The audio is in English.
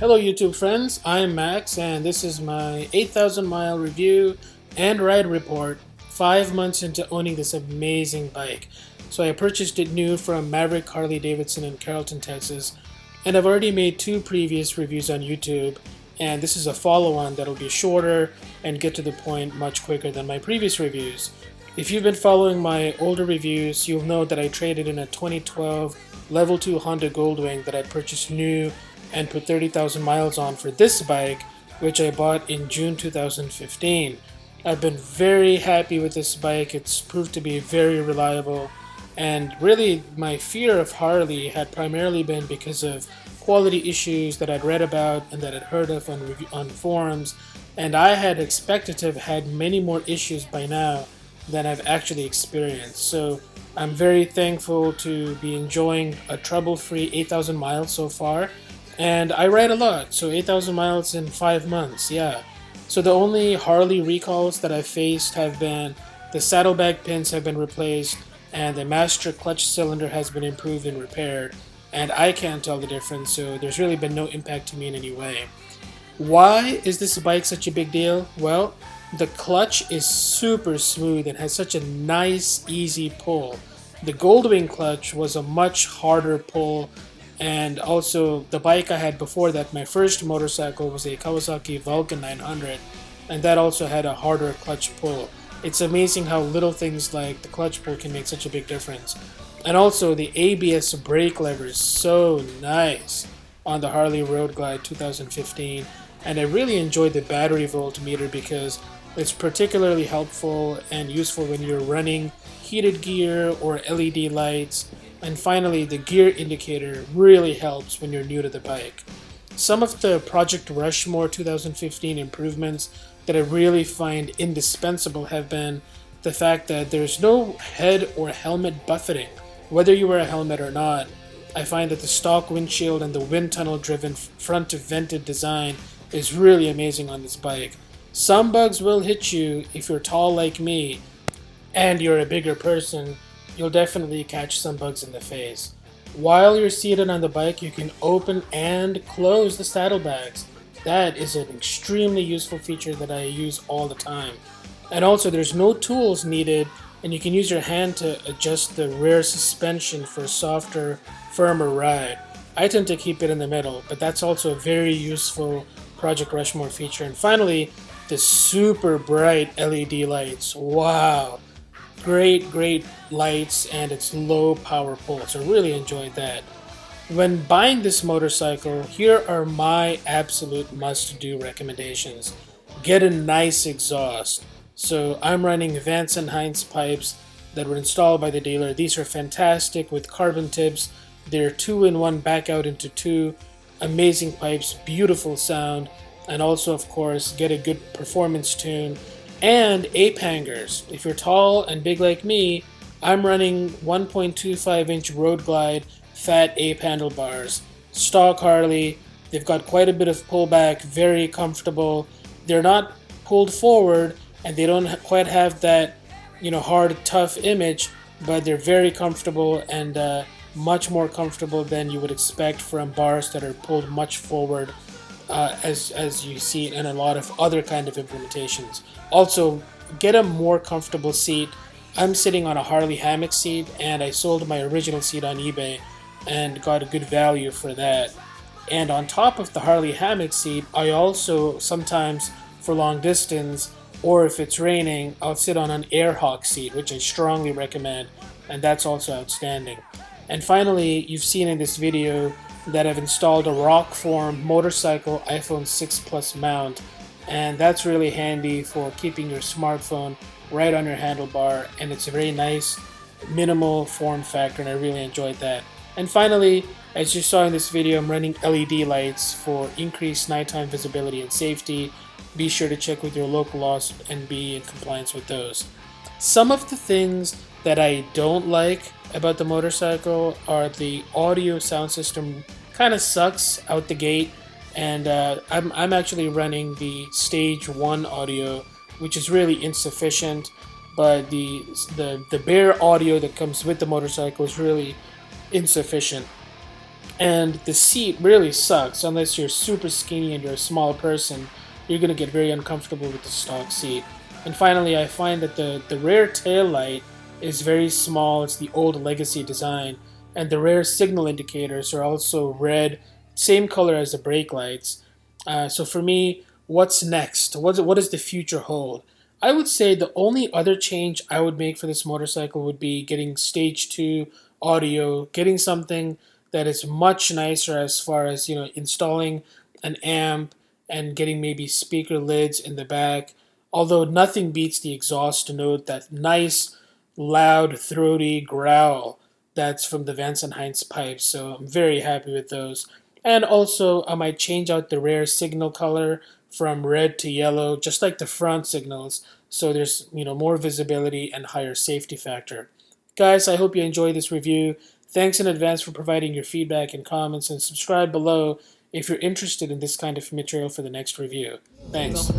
Hello YouTube friends, I'm Max and this is my 8,000 mile review and ride report 5 months into owning this amazing bike. So I purchased it new from Maverick Harley-Davidson in Carrollton, Texas, and I've already made 2 previous reviews on YouTube, and this is a follow-on that'll be shorter and get to the point much quicker than my previous reviews. If you've been following my older reviews, you'll know that I traded in a 2012 Level 2 Honda Goldwing that I purchased new and put 30,000 miles on for this bike, which I bought in June 2015. I've been very happy with this bike. It's proved to be very reliable, and really my fear of Harley had primarily been because of quality issues that I'd read about and that I'd heard of on forums, and I had expected to have had many more issues by now than I've actually experienced. So I'm very thankful to be enjoying a trouble-free 8,000 miles so far. And I ride a lot, so 8,000 miles in 5 months, yeah. So the only Harley recalls that I've faced have been the saddlebag pins have been replaced and the master clutch cylinder has been improved and repaired. And I can't tell the difference, so there's really been no impact to me in any way. Why is this bike such a big deal? Well, the clutch is super smooth and has such a nice, easy pull. The Goldwing clutch was a much harder pull. And also, the bike I had before that, my first motorcycle, was a Kawasaki Vulcan 900, and that also had a harder clutch pull. It's amazing how little things like the clutch pull can make such a big difference. And also, the ABS brake lever is so nice on the Harley Road Glide 2015, and I really enjoyed the battery voltmeter because it's particularly helpful and useful when you're running heated gear or LED lights. And finally, the gear indicator really helps when you're new to the bike. Some of the Project Rushmore 2015 improvements that I really find indispensable have been the fact that there's no head or helmet buffeting. Whether you wear a helmet or not, I find that the stock windshield and the wind tunnel driven front vented design is really amazing on this bike. Some bugs will hit you if you're tall like me and you're a bigger person. You'll definitely catch some bugs in the face. While you're seated on the bike, you can open and close the saddlebags. That is an extremely useful feature that I use all the time. And also, there's no tools needed, and you can use your hand to adjust the rear suspension for a softer, firmer ride. I tend to keep it in the middle, but that's also a very useful Project Rushmore feature. And finally, the super bright LED lights. Wow! Great lights, and it's low power pull, so really enjoyed that. When buying this motorcycle, here are my absolute must-do recommendations. Get a nice exhaust. So I'm running Vance & Hines pipes that were installed by the dealer. These are fantastic with carbon tips. They're 2-in-1 back out into 2. Amazing pipes, beautiful sound, and also of course get a good performance tune. And ape hangers. If you're tall and big like me, I'm running 1.25-inch Road Glide fat ape handlebars. Stock Harley. They've got quite a bit of pullback, very comfortable. They're not pulled forward, and they don't quite have that, hard, tough image, but they're very comfortable and much more comfortable than you would expect from bars that are pulled much forward. As you see in a lot of other kind of implementations. Also, get a more comfortable seat. I'm sitting on a Harley hammock seat, and I sold my original seat on eBay and got a good value for that. And on top of the Harley hammock seat, I also sometimes, for long distance, or if it's raining, I'll sit on an Airhawk seat, which I strongly recommend, and that's also outstanding. And finally, you've seen in this video that I've installed a Rockform motorcycle iPhone 6 Plus mount, and that's really handy for keeping your smartphone right on your handlebar, and it's a very nice minimal form factor, and I really enjoyed that. And finally, as you saw in this video, I'm running LED lights for increased nighttime visibility and safety. Be sure to check with your local laws and be in compliance with those. Some of the things that I don't like about the motorcycle are the audio sound system kind of sucks out the gate, and I'm actually running the stage 1 audio, which is really insufficient, but the bare audio that comes with the motorcycle is really insufficient. And the seat really sucks unless you're super skinny and you're a small person. You're going to get very uncomfortable with the stock seat. And finally, I find that the rear tail light is very small. It's the old legacy design. And the rear signal indicators are also red, same color as the brake lights. So for me, what's next? What does the future hold? I would say the only other change I would make for this motorcycle would be getting stage 2 audio, getting something that is much nicer as far as, installing an amp and getting maybe speaker lids in the back. Although nothing beats the exhaust note, that nice, loud, throaty growl that's from the Vance and Hines pipes. So I'm very happy with those. And also, I might change out the rear signal color from red to yellow, just like the front signals, so there's more visibility and higher safety factor. Guys, I hope you enjoyed this review. Thanks in advance for providing your feedback and comments, and subscribe below if you're interested in this kind of material for the next review. Thanks.